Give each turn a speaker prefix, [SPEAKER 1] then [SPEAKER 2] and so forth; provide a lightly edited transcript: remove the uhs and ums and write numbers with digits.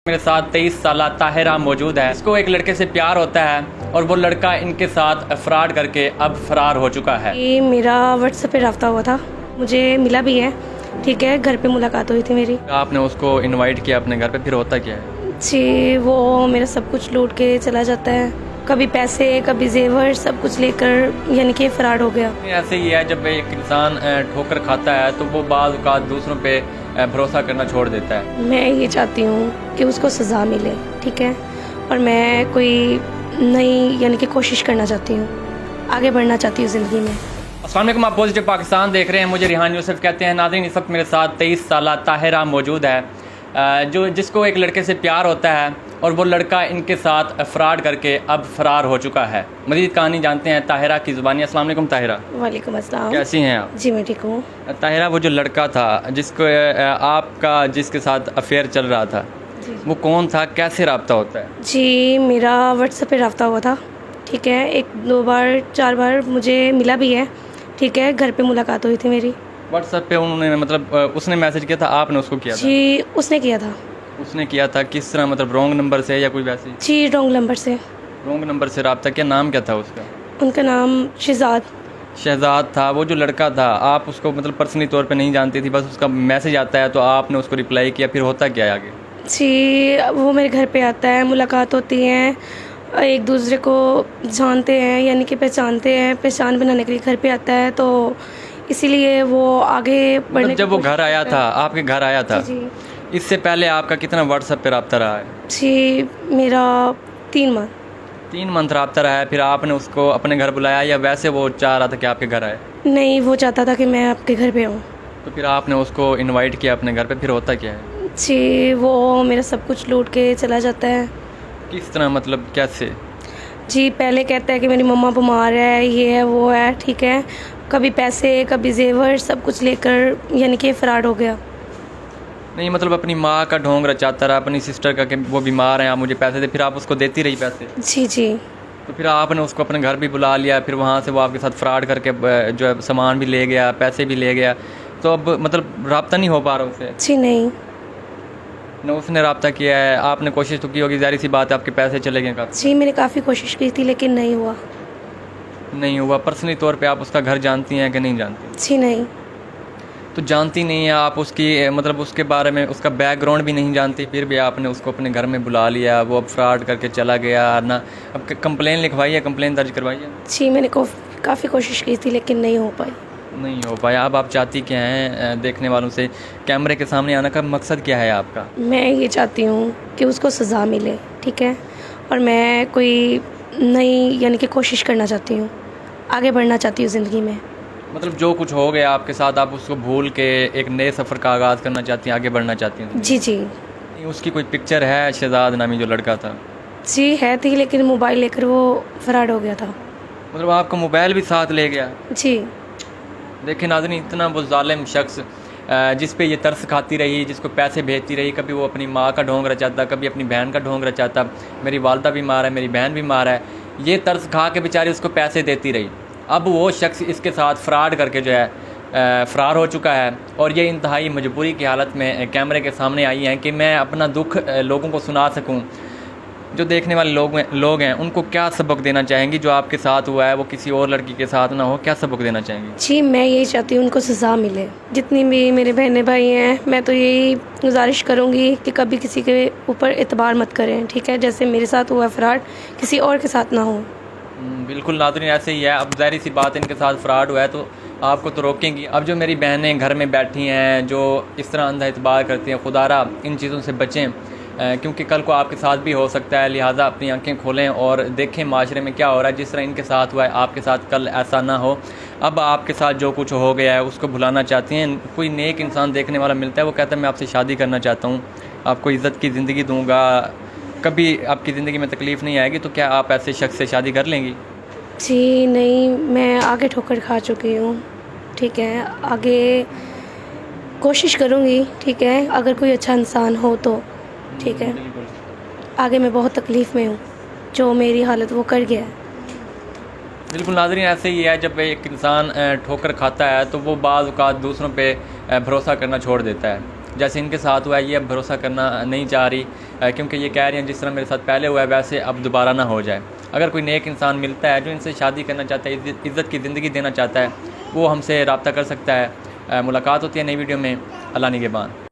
[SPEAKER 1] मेरे साथ 23 साल ताहिरा मौजूद है। इसको एक लड़के से प्यार होता है और वो लड़का इनके साथ फ्रॉड करके अब फरार हो चुका है।
[SPEAKER 2] ये मेरा व्हाट्सएप पे रब्ता हुआ था, मुझे मिला भी है। ठीक है, घर पे मुलाकात हुई थी मेरी।
[SPEAKER 1] आपने उसको इनवाइट किया अपने घर पे, फिर होता क्या है?
[SPEAKER 2] जी, वो मेरा सब कुछ लूट के चला जाता है, कभी पैसे कभी जेवर सब कुछ लेकर, यानी कि फरार हो गया।
[SPEAKER 1] ऐसे ही है, जब एक इंसान ठोकर खाता है तो वो बाज़ औक़ात दूसरों पे भरोसा करना छोड़ देता है।
[SPEAKER 2] मैं ये चाहती हूँ कि उसको सज़ा मिले, ठीक है, और मैं कोई नई यानी कि कोशिश करना चाहती हूँ, आगे बढ़ना चाहती हूँ ज़िंदगी में।
[SPEAKER 1] अस्सलाम वालेकुम, आप पॉजिटिव पाकिस्तान देख रहे हैं। मुझे रिहान यूसुफ कहते हैं। नाज़रीन, इस वक्त मेरे साथ 23 साल ताहिरा मौजूद है, जिसको एक लड़के से प्यार होता है और वो लड़का इनके साथ फ्रॉड करके अब फरार हो चुका है। मज़ीद कहानी जानते हैं ताहिरा की ज़ुबानी। अस्सलाम वालेकुम ताहिरा।
[SPEAKER 2] वालेकुम अस्सलाम।
[SPEAKER 1] कैसी हैं आप?
[SPEAKER 2] जी मैं ठीक हूँ।
[SPEAKER 1] ताहिरा, वो जो लड़का था जिसको आपका जिसके साथ अफेयर चल रहा था, वो कौन था, कैसे रब्ता होता है?
[SPEAKER 2] जी, मेरा व्हाट्सएप पे रब्ता हुआ था, ठीक है, 1-2 बार 4 बार मुझे मिला भी है। ठीक है, घर पे मुलाकात हुई थी मेरी।
[SPEAKER 1] व्हाट्सएप पे उन्होंने मतलब उसने मैसेज किया था, आपने उसको किया था?
[SPEAKER 2] जी, उसने किया था।
[SPEAKER 1] उसने किया था किस तरह, मतलब रॉन्ग नंबर से या कोई वैसे?
[SPEAKER 2] जी, रॉन्ग नंबर से।
[SPEAKER 1] रॉन्ग नंबर से रब्ता। क्या नाम क्या था उसका?
[SPEAKER 2] उनका नाम शहजाद।
[SPEAKER 1] शहजाद था। वो जो लड़का था, आप उसको मतलब पर्सनली तौर पे नहीं जानती थी, बस उसका मैसेज आता है तो आपने उसको रिप्लाई किया, फिर होता क्या है आगे?
[SPEAKER 2] जी, वो मेरे घर पे आता है, मुलाकात होती है, एक दूसरे को जानते हैं, यानी कि पहचानते हैं, पहचान बनाने के लिए घर पे आता है, तो इसीलिए वो आगे बढ़ने
[SPEAKER 1] मतलब जब वो घर आया था, आपके घर आया था,
[SPEAKER 2] जी,
[SPEAKER 1] इससे पहले आपका कितना व्हाट्सएप पे रब्ता रहा है?
[SPEAKER 2] जी, मेरा 3 मंथ।
[SPEAKER 1] 3 मंथ रब्ता रहा है। फिर आपने उसको अपने घर बुलाया या वैसे वो चाह रहा था कि आपके घर आए?
[SPEAKER 2] नहीं, वो चाहता था कि मैं आपके घर पे आऊँ।
[SPEAKER 1] तो फिर आपने उसको इनवाइट किया अपने घर पे, फिर होता क्या है?
[SPEAKER 2] जी, वो मेरा सब कुछ लूट के चला जाता है।
[SPEAKER 1] किस तरह, मतलब कैसे?
[SPEAKER 2] जी, पहले कहता है कि मेरी मम्मा बीमार है, ये है वो है, ठीक है, कभी पैसे कभी जेवर सब कुछ लेकर, यानी कि फरार हो गया।
[SPEAKER 1] नहीं, मतलब अपनी माँ का ढोंग रचाता रहा, अपनी सिस्टर का कि वो बीमार हैं, आप मुझे पैसे दे, फिर आप उसको देती रही पैसे?
[SPEAKER 2] जी जी।
[SPEAKER 1] तो फिर आपने उसको अपने घर भी बुला लिया, फिर वहाँ से वो आपके साथ फ्रॉड करके जो है सामान भी ले गया, पैसे भी ले गया, तो अब मतलब रब्ता नहीं हो पा रहा उससे?
[SPEAKER 2] जी नहीं।
[SPEAKER 1] न उसने रब्ता किया है, आपने कोशिश तो की होगी, ज़ाहिर सी बात है, आपके पैसे चले गए काफ़ी।
[SPEAKER 2] जी, मैंने काफ़ी कोशिश की थी लेकिन नहीं हुआ।
[SPEAKER 1] नहीं हुआ। पर्सनली तौर पे आप उसका घर जानती हैं कि नहीं जानती?
[SPEAKER 2] जी नहीं।
[SPEAKER 1] तो जानती नहीं है आप उसकी मतलब उसके बारे में, उसका बैकग्राउंड भी नहीं जानती, फिर भी आपने उसको अपने घर में बुला लिया, वो अब फ्रॉड करके चला गया ना? अब कंप्लेन लिखवाई है, कंप्लेन दर्ज करवाई है?
[SPEAKER 2] जी, मैंने काफ़ी कोशिश की थी लेकिन नहीं हो पाई।
[SPEAKER 1] नहीं हो पाया। अब आप चाहती क्या हैं देखने वालों से? कैमरे के सामने आने का मकसद क्या है आपका?
[SPEAKER 2] मैं ये चाहती हूँ कि उसको सज़ा मिले, ठीक है, और मैं कोई नई यानी कि कोशिश करना चाहती हूँ, आगे बढ़ना चाहती हूँ ज़िंदगी में।
[SPEAKER 1] मतलब जो कुछ हो गया आपके साथ, आप उसको भूल के एक नए सफ़र का आगाज़ करना चाहती हैं, आगे बढ़ना चाहती हैं?
[SPEAKER 2] जी जी।
[SPEAKER 1] उसकी कोई पिक्चर है, शहजाद नामी जो लड़का था?
[SPEAKER 2] जी है थी, लेकिन मोबाइल लेकर वो फरार हो गया था।
[SPEAKER 1] मतलब आपका मोबाइल भी साथ ले गया?
[SPEAKER 2] जी।
[SPEAKER 1] देखिए नाज़रीन, इतना वो जालिम शख्स जिस पे ये तरस खाती रही, जिसको पैसे भेजती रही, कभी वो अपनी माँ का ढोंग रचाता, कभी अपनी बहन का ढोंग रचाता, मेरी वालदा बीमार है, मेरी बहन बीमार है, ये तरस खा के बेचारी उसको पैसे देती रही। अब वो शख्स इसके साथ फ्रॉड करके जो है फ़रार हो चुका है, और ये इंतहाई मजबूरी की हालत में कैमरे के सामने आई हैं कि मैं अपना दुख लोगों को सुना सकूं। जो देखने वाले लोग हैं उनको क्या सबक देना चाहेंगी? जो आपके साथ हुआ है वो किसी और लड़की के साथ ना हो, क्या सबक देना चाहेंगी?
[SPEAKER 2] जी, मैं यही चाहती हूँ उनको सज़ा मिले। जितनी भी मेरे बहनें भाई हैं, मैं तो यही गुजारिश करूँगी कि कभी किसी के ऊपर एतबार मत करें, ठीक है, जैसे मेरे साथ हुआ फ्रॉड किसी और के साथ ना हो।
[SPEAKER 1] बिल्कुल नाज़रीन, ऐसे ही है। अब ज़ाहिर सी बात, इनके साथ फ्रॉड हुआ है तो आपको तो रोकेंगी। अब जो मेरी बहनें घर में बैठी हैं, जो इस तरह अंधा एतबार करती हैं, खुदारा इन चीज़ों से बचें, क्योंकि कल को आपके साथ भी हो सकता है। लिहाजा अपनी आंखें खोलें और देखें माशरे में क्या हो रहा है। जिस तरह इनके साथ हुआ है, आपके साथ कल ऐसा ना हो। अब आपके साथ जो कुछ हो गया है उसको भुलाना चाहती हैं। कोई नेक इंसान देखने वाला मिलता है, वो कहता है मैं आपसे शादी करना चाहता हूँ, आपको इज़्ज़त की ज़िंदगी दूँगा, कभी आपकी ज़िंदगी में तकलीफ़ नहीं आएगी, तो क्या आप ऐसे शख्स से शादी कर लेंगी?
[SPEAKER 2] जी नहीं, मैं आगे ठोकर खा चुकी हूँ, ठीक है, आगे कोशिश करूँगी, ठीक है, अगर कोई अच्छा इंसान हो तो, ठीक है।
[SPEAKER 1] बिल्कुल।
[SPEAKER 2] आगे मैं बहुत तकलीफ़ में हूँ, जो मेरी हालत वो कर गया है।
[SPEAKER 1] बिल्कुल नाज़रीन, ऐसे ही है, जब एक इंसान ठोकर खाता है तो वो बाज़ औक़ात दूसरों पे भरोसा करना छोड़ देता है। जैसे इनके साथ हुआ है ये अब भरोसा करना नहीं चाह रही, क्योंकि ये कह रही हैं जिस तरह मेरे साथ पहले हुआ है वैसे अब दोबारा ना हो जाए। अगर कोई नेक इंसान मिलता है जो इनसे शादी करना चाहता है, इज़्ज़त की ज़िंदगी देना चाहता है, वो हमसे रब्ता कर सकता है। मुलाकात होती है नई वीडियो में। अल्लाह निगहबान।